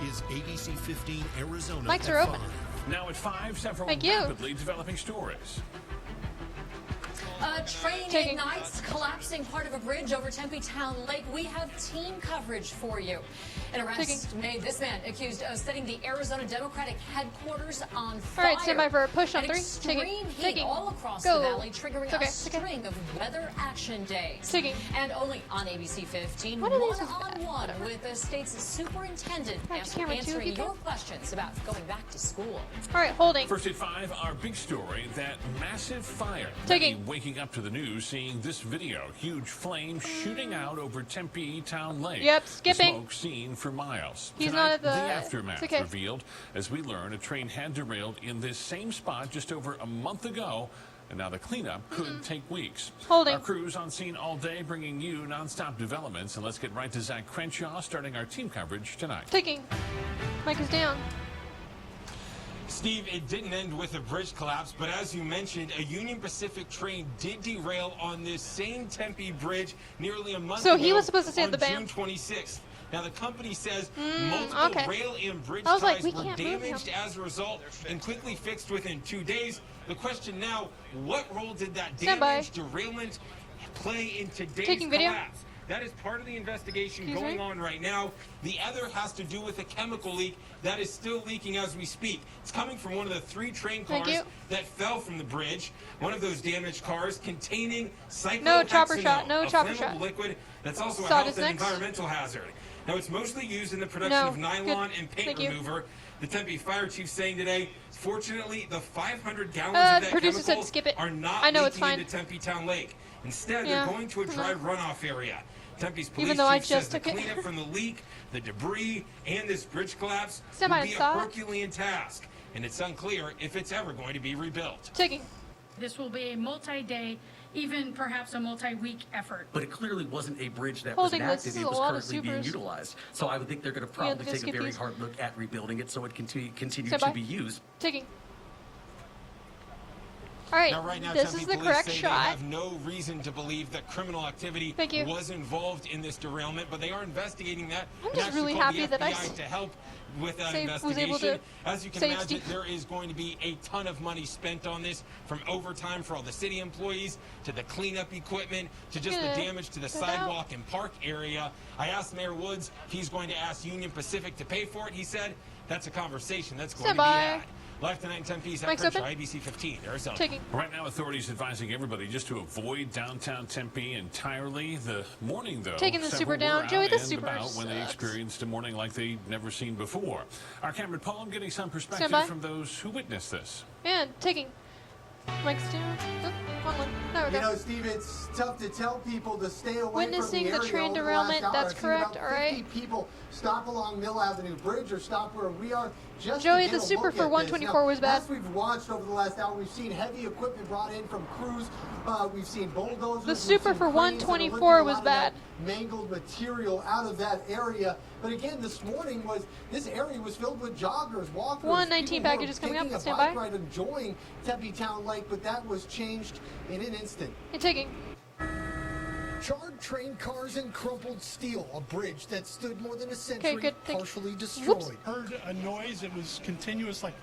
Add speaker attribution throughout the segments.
Speaker 1: is ABC 15 Arizona.
Speaker 2: Mics are open.
Speaker 3: Now at 5, several
Speaker 2: Thank you.
Speaker 3: rapidly developing stories.
Speaker 4: A train ignites, collapsing part of a bridge over Tempe Town Lake. We have team coverage for you. An arrest made this man accused of setting the Arizona Democratic headquarters on fire.
Speaker 2: All right, stand by for a push on 3.
Speaker 4: Extreme heat all across
Speaker 2: Go.
Speaker 4: the valley, triggering a string of weather action days. And only on ABC 15,
Speaker 2: What are these
Speaker 4: one-on-one with the state's superintendent answering your questions about going back to school.
Speaker 2: All right, holding.
Speaker 3: First at 5, our big story, that massive fire. Waking up to the news, seeing this video. Huge flames shooting out over Tempe Town Lake.
Speaker 2: Yep, skipping.
Speaker 3: The smoke seen for miles.
Speaker 2: He's
Speaker 3: Tonight,
Speaker 2: not at the
Speaker 3: aftermath revealed as we learn a train had derailed in this same spot just over a month ago. And now the cleanup could take weeks.
Speaker 2: Holding.
Speaker 3: Our crew's on scene all day, bringing you nonstop developments. And let's get right to Zach Crenshaw, starting our team coverage tonight.
Speaker 2: Mike is down.
Speaker 5: Steve, it didn't end with a bridge collapse, but as you mentioned, a Union Pacific train did derail on this same Tempe bridge nearly a month ago.
Speaker 2: So he was supposed to stay at the
Speaker 5: June 26th. Now, the company says multiple rail and bridge
Speaker 2: I was
Speaker 5: ties
Speaker 2: like,
Speaker 5: were damaged as a result and quickly fixed within 2 days. The question now, what role did that damage, derailment play in today's collapse? That is part of the investigation going on right now. The other has to do with a chemical leak that is still leaking as we speak. It's coming from one of the 3 train cars that fell from the bridge. One of those damaged cars containing cyclohexanol, a flammable liquid that's also a health and environmental hazard. Now, it's mostly used in the production of nylon and paint remover. The Tempe fire chief saying today, fortunately, the 500 gallons of that chemical are not leaking into Tempe Town Lake. Instead, they're going to a dry runoff area. Tempe's police chief says the cleanup from the leak, the debris, and this bridge collapse will be a Herculean task, and it's unclear if it's ever going to be rebuilt.
Speaker 6: This will be a multi-day, even perhaps a multi-week effort.
Speaker 7: But it clearly wasn't a bridge that was inactive. It was currently being utilized. So I would think they're going to probably take a very hard look at rebuilding it so it can continue to be used.
Speaker 2: All right,
Speaker 5: now, right now,
Speaker 2: this
Speaker 5: Tempe
Speaker 2: is the
Speaker 5: police
Speaker 2: correct
Speaker 5: say
Speaker 2: shot.
Speaker 5: They have no reason to believe that criminal activity was involved in this derailment, but they are investigating that.
Speaker 2: I'm just really happy that I
Speaker 5: to help with that investigation. As you can imagine, there is going to be a ton of money spent on this, from overtime for all the city employees to the cleanup equipment to just the damage to the sidewalk and park area. I asked Mayor Woods if he's going to ask Union Pacific to pay for it. He said that's a conversation that's going to be had. Live tonight in Tempe, Zach Crenshaw, ABC 15, Arizona.
Speaker 3: Right now, authorities advising everybody just to avoid downtown Tempe entirely. The morning, though,
Speaker 2: the super down. Joey, the super
Speaker 3: about when they experienced a morning like they'd never seen before. Our Cameron Pullum getting some perspective from those who witnessed this.
Speaker 2: Mike's down.
Speaker 8: You know, Steve, it's tough to tell people to stay away
Speaker 2: Witnessing
Speaker 8: from the
Speaker 2: the
Speaker 8: area
Speaker 2: train
Speaker 8: over
Speaker 2: derailment,
Speaker 8: the last hour.
Speaker 2: that's correct,
Speaker 8: all right. 50 people stop along Mill Avenue Bridge or stop where we are just
Speaker 2: Joey,
Speaker 8: to get
Speaker 2: the
Speaker 8: a
Speaker 2: super
Speaker 8: look
Speaker 2: for
Speaker 8: at
Speaker 2: 124
Speaker 8: this.
Speaker 2: was bad.
Speaker 8: As we've watched over the last hour, we've seen heavy equipment brought in from crews. We've seen bulldozers.
Speaker 2: The super for 124 was bad.
Speaker 8: Mangled material out of that area. But again, this morning this area was filled with joggers, walkers.
Speaker 2: 119 packages coming up. Stand by.
Speaker 8: Right, enjoying Tempe Town Lake, but that was changed in an instant. Charred train cars and crumpled steel, a bridge that stood more than a century, partially destroyed.
Speaker 9: Heard a noise. It was continuous, like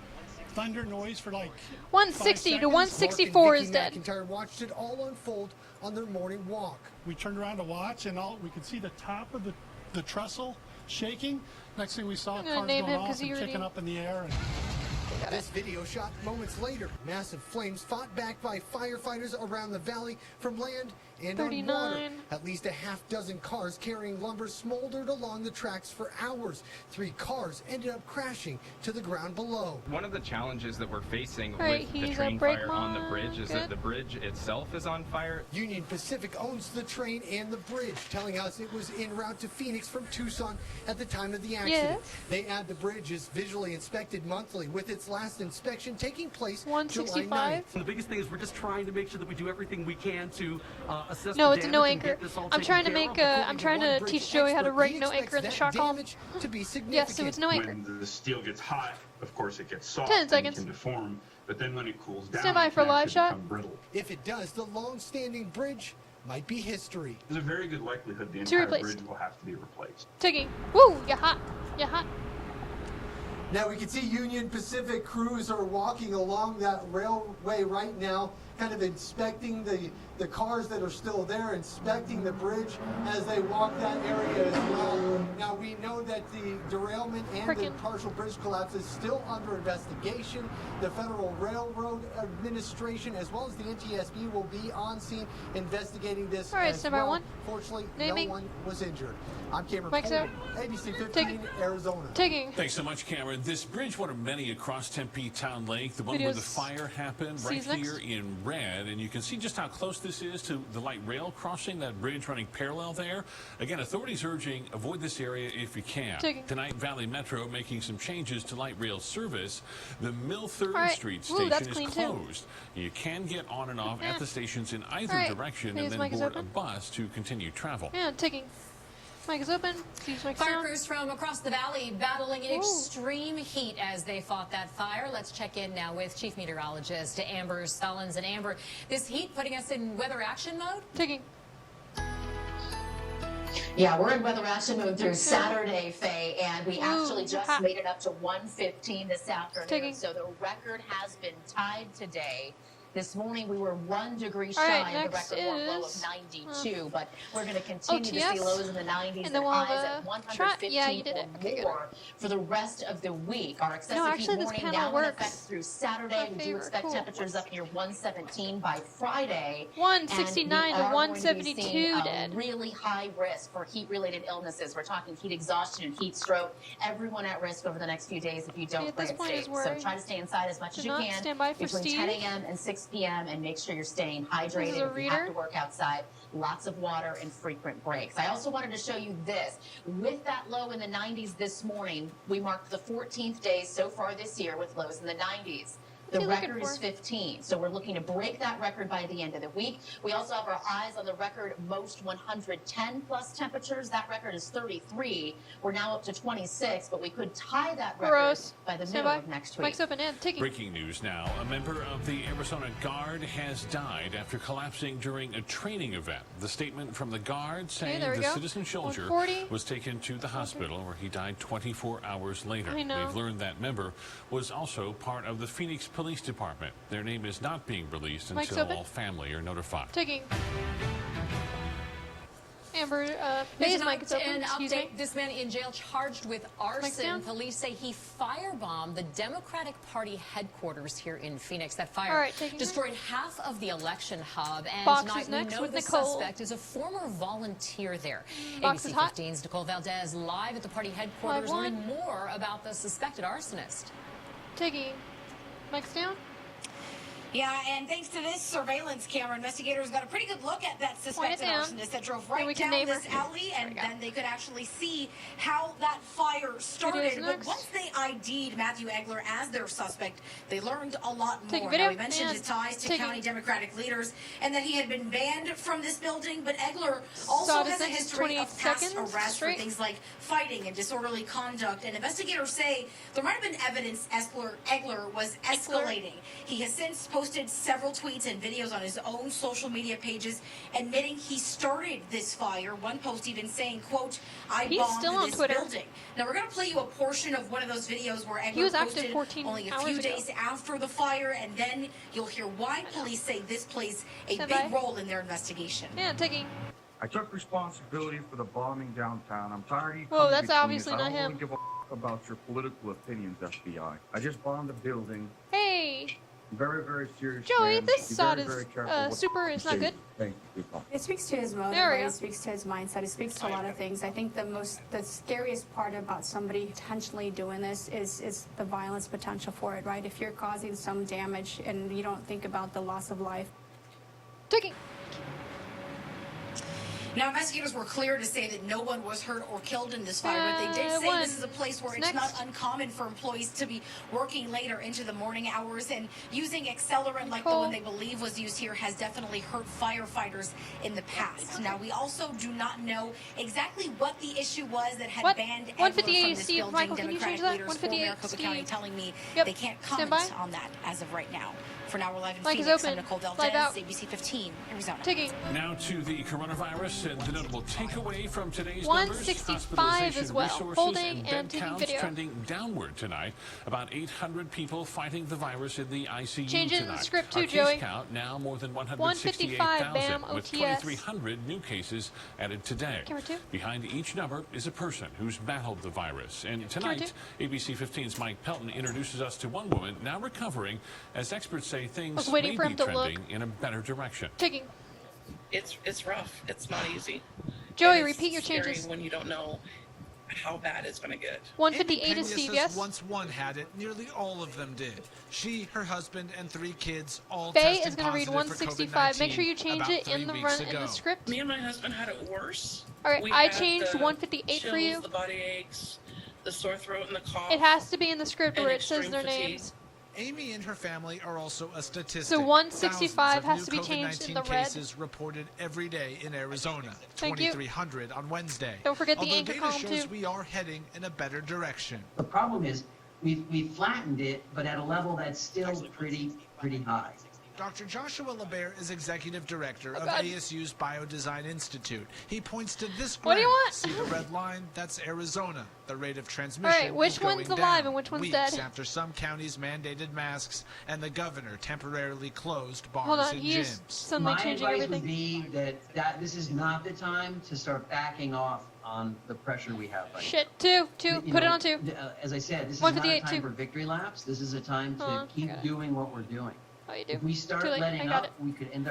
Speaker 9: thunder noise for like
Speaker 2: 160 to 164 is dead.
Speaker 8: McIntyre watched it all unfold on their morning walk.
Speaker 9: We turned around to watch, and we could see the top of the trestle shaking. Next thing we saw, cars going off and kicking up in the air.
Speaker 8: This video shot moments later. Massive flames fought back by firefighters around the valley from land and on water. At least a half dozen cars carrying lumber smoldered along the tracks for hours. 3 cars ended up crashing to the ground below.
Speaker 10: One of the challenges that we're facing with the train fire on the bridge is that the bridge itself is on fire.
Speaker 8: Union Pacific owns the train and the bridge, telling us it was en route to Phoenix from Tucson at the time of the accident. They add the bridge is visually inspected monthly, with its last inspection taking place July 9th.
Speaker 7: The biggest thing is we're just trying to make sure that we do everything we can to assess
Speaker 2: No,
Speaker 7: the
Speaker 2: it's a
Speaker 7: damage
Speaker 2: no
Speaker 7: and
Speaker 2: anchor.
Speaker 7: get this all
Speaker 2: I'm
Speaker 7: taken
Speaker 2: trying to
Speaker 7: care
Speaker 2: make
Speaker 7: of.
Speaker 2: I'm trying to teach Joey how to write no anchor in the shock column. Yes, so it's no anchor.
Speaker 11: When the steel gets hot, of course it gets soft
Speaker 2: 10 seconds.
Speaker 11: and can deform, but then when it cools down,
Speaker 2: Stand by for
Speaker 11: it can
Speaker 2: live
Speaker 11: actually
Speaker 2: shot.
Speaker 11: become brittle.
Speaker 8: If it does, the long-standing bridge might be history.
Speaker 11: There's a very good likelihood the
Speaker 2: To
Speaker 11: entire
Speaker 2: replace.
Speaker 11: bridge will have to be replaced.
Speaker 2: Woo, you're hot.
Speaker 8: Now we can see Union Pacific crews are walking along that railway right now, kind of inspecting the cars that are still there, inspecting the bridge as they walk that area as well. Now we know that the derailment and the partial bridge collapse is still under investigation. The Federal Railroad Administration as well as the NTSB will be on scene investigating this as well. Fortunately, no one was injured. I'm Cameron Coleman, ABC 15, Arizona.
Speaker 3: Thanks so much, Cameron. This bridge, one of many across Tempe Town Lake, the one where the fire happened, right here in red, and you can see just how close this is to the light rail crossing, that bridge running parallel there. Again, authorities urging avoid this area if you can. Tonight, Valley Metro making some changes to light rail service. The Mill 3rd Street station is closed. You can get on and off at the stations in either direction and then board a bus to continue travel.
Speaker 2: Mic is open.
Speaker 4: Fire crews from across the valley battling extreme heat as they fought that fire. Let's check in now with Chief Meteorologist Amber Sullins. And Amber, this heat putting us in weather action mode?
Speaker 12: Yeah, we're in weather action mode through Saturday, Faye, and we actually just made it up to 115 this afternoon. So the record has been tied today. This morning we were 1 degree shy of the record warm low of 92, but we're going to continue to see lows in the 90s and highs at 115 or more for the rest of the week. Our excessive heat warning now in effect through Saturday. We do expect temperatures up near 117 by Friday.
Speaker 2: 169 to 172
Speaker 12: dead. Really high risk for heat-related illnesses. We're talking heat exhaustion and heat stroke. Everyone at risk over the next few days if you don't play it safe. So try to stay inside as much as you can between 10 a.m. and 6 p.m. and make sure you're staying hydrated. If you have to work outside, lots of water and frequent breaks. I also wanted to show you this. With that low in the 90s this morning, we marked the 14th day so far this year with lows in the 90s. The record is 15, so we're looking to break that record by the end of the week. We also have our eyes on the record most 110-plus temperatures. That record is 33. We're now up to 26, but we could tie that record by the middle of next week.
Speaker 3: Breaking news now. A member of the Arizona Guard has died after collapsing during a training event. The statement from the Guard saying the citizen soldier was taken to the hospital where he died 24 hours later. We've learned that member was also part of the Phoenix Police Department. Their name is not being released until all family are notified.
Speaker 2: Amber,
Speaker 4: There's an update. This man in jail charged with arson. Police say he firebombed the Democratic Party headquarters here in Phoenix. That fire destroyed half of the election hub. And tonight we know the suspect is a former volunteer there. ABC 15's Nicole Valdez live at the party headquarters learning more about the suspected arsonist.
Speaker 2: Mic's down.
Speaker 13: Yeah, and thanks to this surveillance camera, investigators got a pretty good look at that suspected arsonist that drove right down this alley, and then they could actually see how that fire started. But once they ID'd Matthew Egler as their suspect, they learned a lot more. Now, we mentioned his ties to county Democratic leaders and that he had been banned from this building, but Egler also has a history of past arrests for things like fighting and disorderly conduct, and investigators say there might have been evidence Egler was escalating. He has since posted several tweets and videos on his own social media pages admitting he started this fire. One post even saying, quote, I bombed this building. Now we're going to play you a portion of one of those videos where Egler posted only a few days after the fire, and then you'll hear why police say this plays a big role in their investigation.
Speaker 14: I took responsibility for the bombing downtown. I'm tired of you
Speaker 2: Whoa, that's obviously not him.
Speaker 14: I don't give a about your political opinions, FBI. I just bombed the building.
Speaker 2: Hey!
Speaker 14: Very, very serious.
Speaker 2: Joey, this sod is super. It's not good.
Speaker 14: Thank you.
Speaker 15: It speaks to his motive. It speaks to his mindset. It speaks to a lot of things. I think the scariest part about somebody intentionally doing this is the violence potential for it, right? If you're causing some damage and you don't think about the loss of life.
Speaker 13: Now, investigators were clear to say that no one was hurt or killed in this fire, but they did say this is a place where it's not uncommon for employees to be working later into the morning hours, and using accelerant like the one they believe was used here has definitely hurt firefighters in the past. Now, we also do not know exactly what the issue was that had banned Egler from this building.
Speaker 2: Michael,
Speaker 13: Democratic leaders for Maricopa County telling me they can't comment on that as of right now. For now, we're live in Phoenix. I'm Nicole Valdez, ABC 15, Arizona.
Speaker 3: Now to the coronavirus. virus and the notable takeaway from today's
Speaker 2: 165 as well. Holding and taking video.
Speaker 3: Trending downward tonight. About 800 people fighting the virus in the ICU
Speaker 2: Changing
Speaker 3: tonight.
Speaker 2: the script too,
Speaker 3: Our
Speaker 2: Joey.
Speaker 3: case count now more than
Speaker 2: 155, bam,
Speaker 3: 168,000 with
Speaker 2: OTS.
Speaker 3: 2,300 new cases added today.
Speaker 2: Camera 2.
Speaker 3: Behind each number is a person who's battled the virus. And tonight, ABC 15's Mike Pelton introduces us to one woman now recovering, as experts say things may be trending in a better direction.
Speaker 2: Taking.
Speaker 16: It's rough. It's not easy.
Speaker 2: Joey,
Speaker 16: It's
Speaker 2: repeat your
Speaker 16: scary
Speaker 2: changes.
Speaker 16: when you don't know how bad it's going to get.
Speaker 2: 158 is Steve, yes?
Speaker 17: Once one had it, nearly all of them did. She, her husband, and 3 kids all
Speaker 2: Faye
Speaker 17: tested
Speaker 2: is going to read
Speaker 17: positive for
Speaker 2: 165. Make
Speaker 17: COVID-19
Speaker 2: sure you change it in the
Speaker 17: about 3 weeks
Speaker 2: run in
Speaker 17: ago.
Speaker 2: the script.
Speaker 16: Me and my husband had it worse.
Speaker 2: All right,
Speaker 16: We
Speaker 2: I
Speaker 16: had
Speaker 2: changed
Speaker 16: the
Speaker 2: 158 for you.
Speaker 16: chills, the body aches, the sore throat, and the cough.
Speaker 2: It has to be in the script
Speaker 16: and
Speaker 2: where it says
Speaker 16: extreme
Speaker 2: their
Speaker 16: fatigue.
Speaker 2: names.
Speaker 17: Amy and her family are also a statistic.
Speaker 2: So 165 has
Speaker 17: Thousands
Speaker 2: to be
Speaker 17: of new
Speaker 2: changed in the
Speaker 17: COVID-19
Speaker 2: red.
Speaker 17: cases reported every day in Arizona.
Speaker 2: Thank you.
Speaker 17: 2,300 on Wednesday.
Speaker 2: Don't forget the
Speaker 17: Although
Speaker 2: anchor
Speaker 17: data
Speaker 2: column,
Speaker 17: shows
Speaker 2: too.
Speaker 17: we are heading in a better direction.
Speaker 18: The problem is we've flattened it, but at a level that's still pretty high.
Speaker 17: Dr. Joshua LeBaire is executive director of
Speaker 2: God.
Speaker 17: ASU's Biodesign Institute. He points to this graph.
Speaker 2: What do you want?
Speaker 17: See the red line? That's Arizona. The rate of transmission
Speaker 2: All right, which
Speaker 17: is going
Speaker 2: one's
Speaker 17: down
Speaker 2: alive and which one's
Speaker 17: weeks
Speaker 2: dead?
Speaker 17: after some counties mandated masks and the governor temporarily closed bars
Speaker 2: Hold on,
Speaker 17: and
Speaker 2: he's
Speaker 17: gyms.
Speaker 2: suddenly
Speaker 18: My
Speaker 2: changing
Speaker 18: advice
Speaker 2: everything.
Speaker 18: would be that this is not the time to start backing off on the pressure we have right
Speaker 2: Shit, 2.
Speaker 18: now.
Speaker 2: Put it on 2.
Speaker 18: As I said, this is not a
Speaker 2: 158,
Speaker 18: time
Speaker 2: 2.
Speaker 18: for victory laps. This is a time to
Speaker 2: I
Speaker 18: keep
Speaker 2: got it.
Speaker 18: doing what we're doing.
Speaker 2: Oh, you do.
Speaker 18: If we start
Speaker 2: Too late, I
Speaker 18: letting
Speaker 2: got
Speaker 18: up, we could end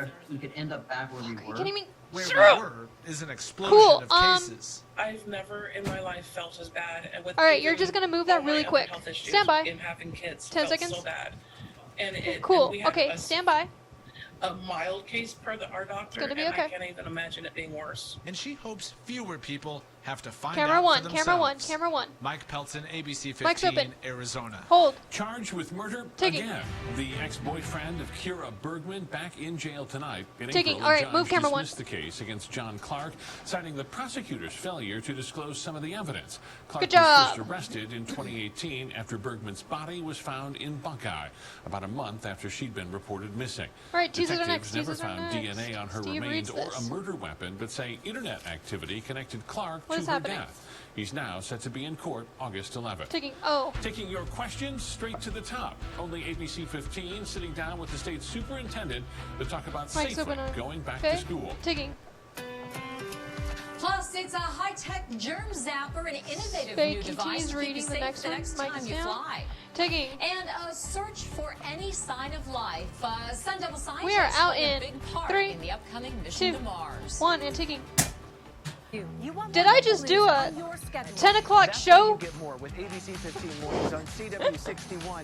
Speaker 18: up back where we were.
Speaker 2: Are you kidding me?
Speaker 17: Where
Speaker 2: Shut
Speaker 17: we
Speaker 2: up.
Speaker 17: were is an explosion
Speaker 2: Cool,
Speaker 17: of cases.
Speaker 16: I've never in my life felt as bad. And with
Speaker 2: All right, you're
Speaker 16: even
Speaker 2: just gonna move that
Speaker 16: all my
Speaker 2: really
Speaker 16: other
Speaker 2: quick.
Speaker 16: health issues
Speaker 2: Stand by.
Speaker 16: And having kids
Speaker 2: 10
Speaker 16: felt
Speaker 2: seconds.
Speaker 16: so bad. And
Speaker 2: Cool.
Speaker 16: and we had
Speaker 2: Okay, stand by.
Speaker 16: a mild case per our doctor,
Speaker 2: gonna be
Speaker 16: and
Speaker 2: okay.
Speaker 16: I can't even imagine it being worse.
Speaker 17: And she hopes fewer people have to find
Speaker 2: Camera
Speaker 17: out
Speaker 2: 1,
Speaker 17: for themselves.
Speaker 2: camera 1, camera 1.
Speaker 17: Mike Pelton, ABC
Speaker 2: Mic's
Speaker 17: 15,
Speaker 2: open.
Speaker 17: Arizona.
Speaker 2: Hold.
Speaker 3: Charged with murder
Speaker 2: Taking.
Speaker 3: again. The ex-boyfriend of Kira Bergman back in jail tonight. In
Speaker 2: Taking.
Speaker 3: April,
Speaker 2: All
Speaker 3: a
Speaker 2: right,
Speaker 3: judge
Speaker 2: move camera 1.
Speaker 3: dismissed the case against John Clark, citing the prosecutor's failure to disclose some of the evidence. Clark
Speaker 2: Good job.
Speaker 3: was first arrested in 2018 after Bergman's body was found in Buckeye, about a month after she'd been reported missing.
Speaker 2: All right, teasers are
Speaker 3: Detectives
Speaker 2: next,
Speaker 3: never
Speaker 2: teasers are
Speaker 3: found
Speaker 2: next.
Speaker 3: DNA on her
Speaker 2: Steve
Speaker 3: remains
Speaker 2: reads
Speaker 3: or a
Speaker 2: this.
Speaker 3: murder weapon, but say internet activity connected Clark
Speaker 2: What
Speaker 3: to
Speaker 2: is
Speaker 3: her
Speaker 2: happening?
Speaker 3: death. He's now set to be in court August 11th.
Speaker 2: Taking. Oh.
Speaker 3: Taking your questions straight to the top. Only ABC 15 sitting down with the state superintendent to talk about
Speaker 2: Mike's
Speaker 3: safely
Speaker 2: open on.
Speaker 3: going back
Speaker 2: Okay.
Speaker 3: to school.
Speaker 2: Taking.
Speaker 4: Plus, it's a high-tech germ zapper, an innovative
Speaker 2: Faye
Speaker 4: new
Speaker 2: TT
Speaker 4: device
Speaker 2: is
Speaker 4: to keep you
Speaker 2: reading the
Speaker 4: safe
Speaker 2: next
Speaker 4: the
Speaker 2: one.
Speaker 4: next
Speaker 2: Mike
Speaker 4: time
Speaker 2: is
Speaker 4: you
Speaker 2: down.
Speaker 4: fly.
Speaker 2: Taking.
Speaker 4: And a search for any sign of life. Sun Devil scientists
Speaker 2: We are out
Speaker 4: play a
Speaker 2: in
Speaker 4: big part
Speaker 2: 3,
Speaker 4: in the upcoming mission
Speaker 2: 2,
Speaker 4: to Mars.
Speaker 2: 1, and taking. Did I just do a 10 o'clock show?
Speaker 19: Get more with ABC 15 mornings on CW61.